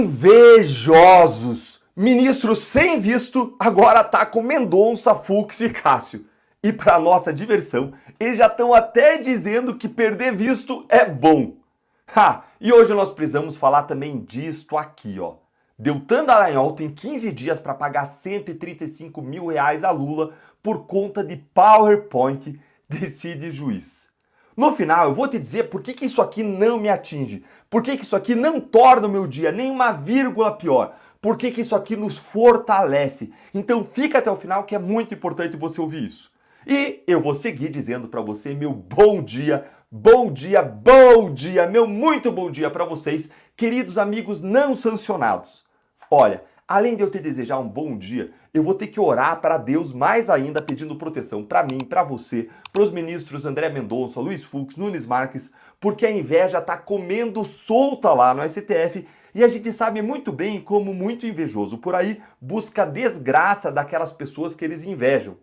Invejosos! Ministro sem visto agora tá com Mendonça, Fux e Cássio. E para nossa diversão, eles já estão até dizendo que perder visto é bom. E hoje nós precisamos falar também disto aqui, ó. Deltan Dallagnol tem 15 dias para pagar 135 mil reais a Lula por conta de PowerPoint, decide juiz. No final, eu vou te dizer por que isso aqui não me atinge, por que isso aqui não torna o meu dia nem uma vírgula pior, por que isso aqui nos fortalece. Então fica até o final que é muito importante você ouvir isso. E eu vou seguir dizendo para você meu bom dia, bom dia, bom dia, meu muito bom dia para vocês, queridos amigos não sancionados. Olha, além de eu te desejar um bom dia, eu vou ter que orar para Deus mais ainda, pedindo proteção para mim, para você, para os ministros André Mendonça, Luiz Fux, Nunes Marques, porque a inveja está comendo solta lá no STF e a gente sabe muito bem como muito invejoso por aí busca a desgraça daquelas pessoas que eles invejam.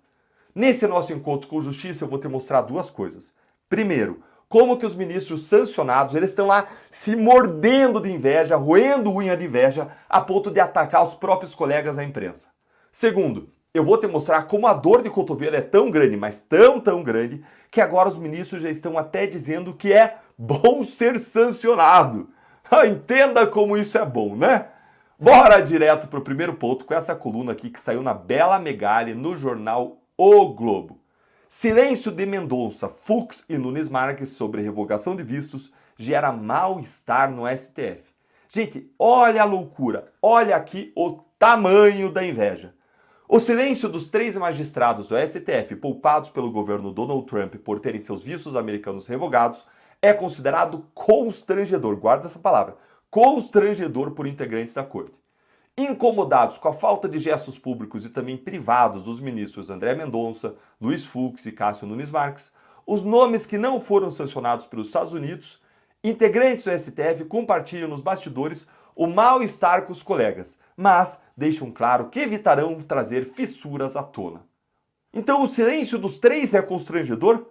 Nesse nosso encontro com justiça eu vou te mostrar duas coisas. Primeiro, como que os ministros sancionados, eles estão lá se mordendo de inveja, roendo unha de inveja, a ponto de atacar os próprios colegas da imprensa. Segundo, eu vou te mostrar como a dor de cotovelo é tão grande, mas tão grande, que agora os ministros já estão até dizendo que é bom ser sancionado. Entenda como isso é bom, né? Bora direto para o primeiro ponto com essa coluna aqui que saiu na Bela Megali no jornal O Globo. Silêncio de Mendonça, Fux e Nunes Marques sobre revogação de vistos gera mal-estar no STF. Gente, olha a loucura, olha aqui o tamanho da inveja. O silêncio dos 3 magistrados do STF poupados pelo governo Donald Trump por terem seus vistos americanos revogados é considerado constrangedor, guarda essa palavra, constrangedor por integrantes da corte. Incomodados com a falta de gestos públicos e também privados dos ministros André Mendonça, Luiz Fux e Cássio Nunes Marques, os nomes que não foram sancionados pelos Estados Unidos, integrantes do STF compartilham nos bastidores o mal-estar com os colegas, mas deixam claro que evitarão trazer fissuras à tona. Então o silêncio dos 3 é constrangedor?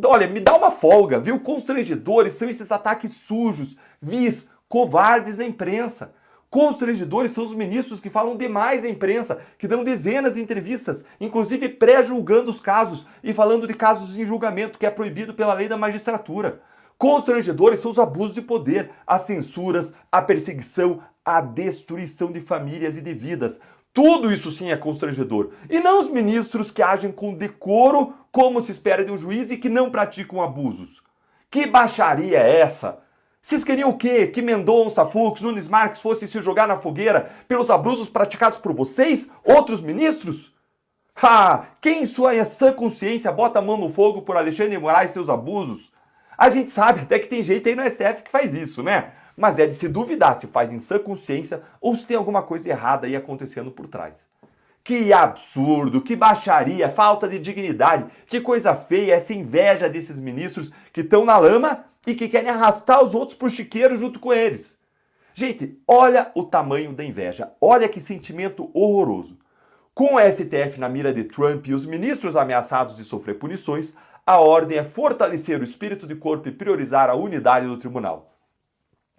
Olha, me dá uma folga, viu? Constrangedores são esses ataques sujos, vis, covardes na imprensa. Constrangedores são os ministros que falam demais à imprensa, que dão dezenas de entrevistas, inclusive pré-julgando os casos e falando de casos em julgamento, que é proibido pela lei da magistratura. Constrangedores são os abusos de poder, as censuras, a perseguição, a destruição de famílias e de vidas. Tudo isso sim é constrangedor. E não os ministros que agem com decoro, como se espera de um juiz, e que não praticam abusos. Que baixaria é essa? Vocês queriam o quê? Que Mendonça, Fux, Nunes Marques fossem se jogar na fogueira pelos abusos praticados por vocês, outros ministros? Quem em sua sã consciência bota a mão no fogo por Alexandre de Moraes e seus abusos? A gente sabe até que tem gente aí no STF que faz isso, né? Mas é de se duvidar se faz em sã consciência ou se tem alguma coisa errada aí acontecendo por trás. Que absurdo, que baixaria, falta de dignidade, que coisa feia essa inveja desses ministros que estão na lama e que querem arrastar os outros pro chiqueiro junto com eles. Gente, olha o tamanho da inveja, olha que sentimento horroroso. Com o STF na mira de Trump e os ministros ameaçados de sofrer punições, a ordem é fortalecer o espírito de corpo e priorizar a unidade do tribunal.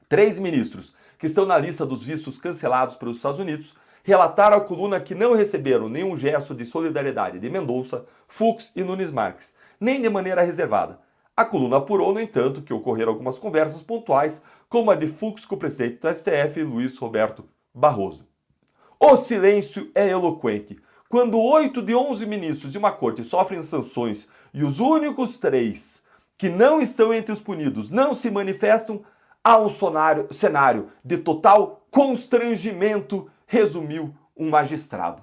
3 ministros, que estão na lista dos vistos cancelados pelos Estados Unidos, relataram à coluna que não receberam nenhum gesto de solidariedade de Mendonça, Fux e Nunes Marques, nem de maneira reservada. A coluna apurou, no entanto, que ocorreram algumas conversas pontuais, como a de Fux com o presidente do STF, Luiz Roberto Barroso. O silêncio é eloquente. Quando 8 de 11 ministros de uma corte sofrem sanções e os únicos 3 que não estão entre os punidos não se manifestam, há um cenário de total constrangimento, resumiu um magistrado.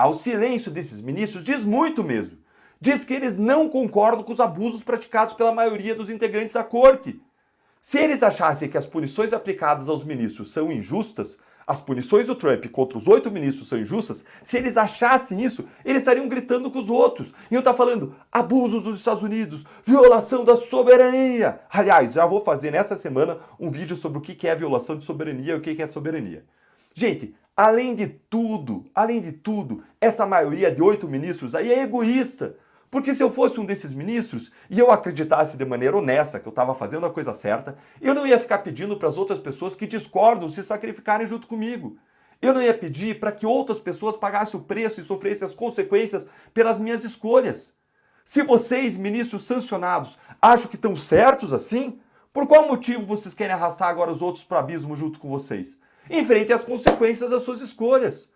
O silêncio desses ministros diz muito mesmo. Diz que eles não concordam com os abusos praticados pela maioria dos integrantes da corte. Se eles achassem que as punições aplicadas aos ministros são injustas, as punições do Trump contra os 8 ministros são injustas, se eles achassem isso, eles estariam gritando com os outros. Iam estar falando abusos dos Estados Unidos, violação da soberania. Aliás, já vou fazer nessa semana um vídeo sobre o que é violação de soberania e o que é soberania. Gente, além de tudo, essa maioria de 8 ministros aí é egoísta. Porque se eu fosse um desses ministros e eu acreditasse de maneira honesta que eu estava fazendo a coisa certa, eu não ia ficar pedindo para as outras pessoas que discordam se sacrificarem junto comigo. Eu não ia pedir para que outras pessoas pagassem o preço e sofressem as consequências pelas minhas escolhas. Se vocês, ministros sancionados, acham que estão certos assim, por qual motivo vocês querem arrastar agora os outros para o abismo junto com vocês? Enfrentem as consequências das suas escolhas.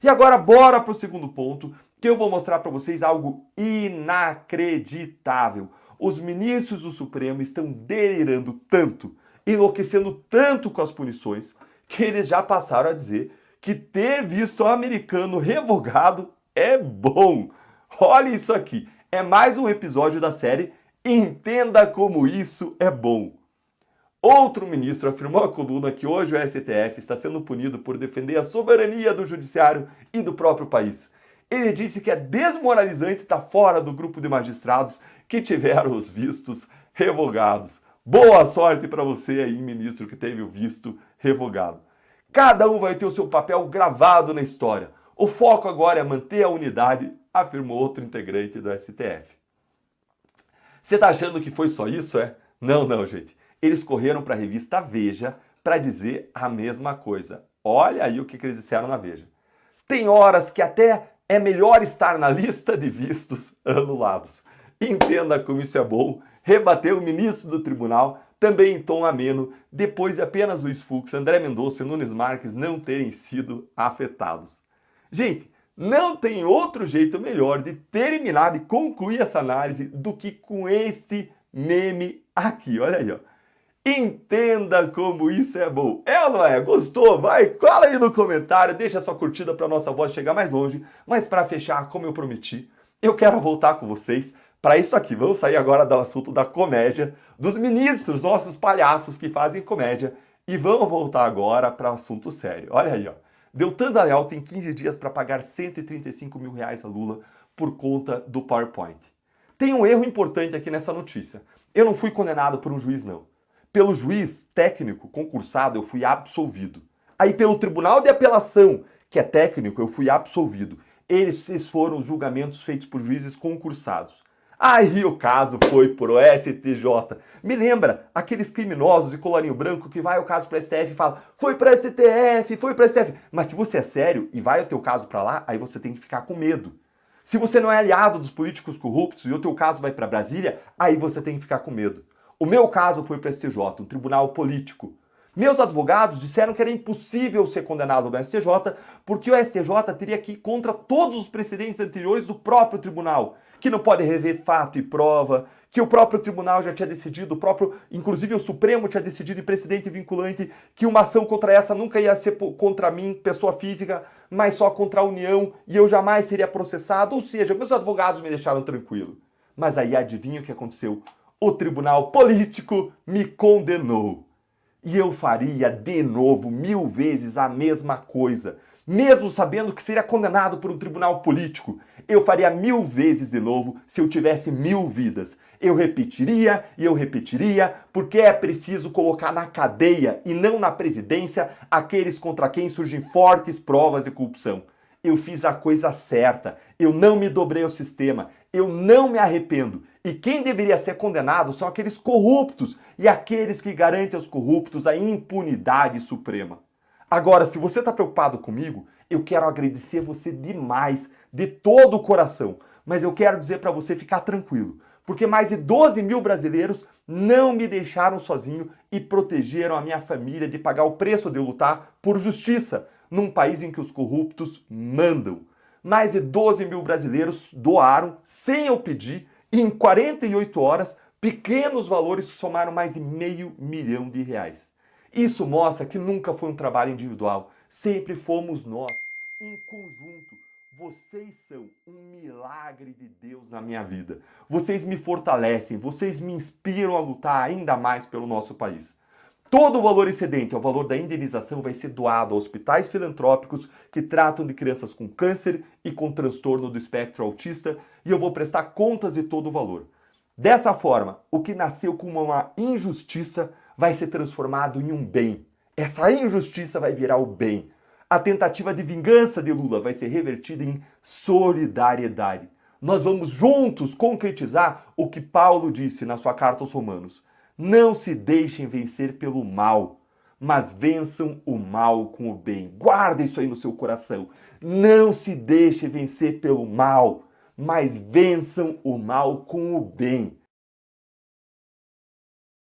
E agora bora para o segundo ponto, que eu vou mostrar para vocês algo inacreditável. Os ministros do Supremo estão delirando tanto, enlouquecendo tanto com as punições, que eles já passaram a dizer que ter visto americano revogado é bom. Olha isso aqui, é mais um episódio da série Entenda Como Isso é Bom. Outro ministro afirmou à coluna que hoje o STF está sendo punido por defender a soberania do judiciário e do próprio país. Ele disse que é desmoralizante estar fora do grupo de magistrados que tiveram os vistos revogados. Boa sorte para você aí, ministro, que teve o visto revogado. Cada um vai ter o seu papel gravado na história. O foco agora é manter a unidade, afirmou outro integrante do STF. Você está achando que foi só isso, é? Não, gente. Eles correram para a revista Veja para dizer a mesma coisa. Olha aí o que eles disseram na Veja. Tem horas que até é melhor estar na lista de vistos anulados. Entenda como isso é bom. Rebateu o ministro do tribunal, também em tom ameno, depois de apenas Luiz Fux, André Mendonça e Nunes Marques não terem sido afetados. Gente, não tem outro jeito melhor de terminar e concluir essa análise do que com este meme aqui. Olha aí, ó. Entenda como isso é bom. É ou não é? Gostou? Vai, cola aí no comentário, deixa sua curtida para nossa voz chegar mais longe. Mas para fechar, como eu prometi, eu quero voltar com vocês para isso aqui. Vamos sair agora do assunto da comédia, dos ministros, nossos palhaços que fazem comédia. E vamos voltar agora para o assunto sério. Olha aí, ó. Deltan Dallagnol tem 15 dias para pagar 135 mil reais a Lula por conta do PowerPoint. Tem um erro importante aqui nessa notícia. Eu não fui condenado por um juiz, não. Pelo juiz técnico concursado, eu fui absolvido. Aí pelo Tribunal de Apelação, que é técnico, eu fui absolvido. Esses foram os julgamentos feitos por juízes concursados. Aí o caso foi pro STJ. Me lembra aqueles criminosos de colarinho branco que vai o caso pro STF e fala foi pro STF, foi pro STF. Mas se você é sério e vai o teu caso para lá, aí você tem que ficar com medo. Se você não é aliado dos políticos corruptos e o teu caso vai para Brasília, aí você tem que ficar com medo. O meu caso foi para o STJ, um tribunal político. Meus advogados disseram que era impossível ser condenado no STJ porque o STJ teria que ir contra todos os precedentes anteriores do próprio tribunal, que não pode rever fato e prova, que o próprio tribunal já tinha decidido, inclusive o Supremo tinha decidido em precedente vinculante que uma ação contra essa nunca ia ser contra mim, pessoa física, mas só contra a União e eu jamais seria processado, ou seja, meus advogados me deixaram tranquilo. Mas aí adivinha o que aconteceu? O tribunal político me condenou. E eu faria de novo 1000 vezes a mesma coisa. Mesmo sabendo que seria condenado por um tribunal político, eu faria 1000 vezes de novo se eu tivesse 1000 vidas. Eu repetiria e eu repetiria, porque é preciso colocar na cadeia e não na presidência aqueles contra quem surgem fortes provas de corrupção. Eu fiz a coisa certa, eu não me dobrei ao sistema, eu não me arrependo. E quem deveria ser condenado são aqueles corruptos e aqueles que garantem aos corruptos a impunidade suprema. Agora, se você está preocupado comigo, eu quero agradecer você demais, de todo o coração. Mas eu quero dizer para você ficar tranquilo, porque mais de 12 mil brasileiros não me deixaram sozinho e protegeram a minha família de pagar o preço de eu lutar por justiça, num país em que os corruptos mandam. Mais de 12 mil brasileiros doaram, sem eu pedir, e em 48 horas, pequenos valores somaram mais de R$500 milhão. Isso mostra que nunca foi um trabalho individual, sempre fomos nós, em conjunto. Vocês são um milagre de Deus na minha vida. Vocês me fortalecem, vocês me inspiram a lutar ainda mais pelo nosso país. Todo o valor excedente ao valor da indenização vai ser doado a hospitais filantrópicos que tratam de crianças com câncer e com transtorno do espectro autista e eu vou prestar contas de todo o valor. Dessa forma, o que nasceu como uma injustiça vai ser transformado em um bem. Essa injustiça vai virar o bem. A tentativa de vingança de Lula vai ser revertida em solidariedade. nós vamos juntos concretizar o que Paulo disse na sua carta aos Romanos. Não se deixem vencer pelo mal, mas vençam o mal com o bem. Guarda isso aí no seu coração. Não se deixe vencer pelo mal, mas vençam o mal com o bem.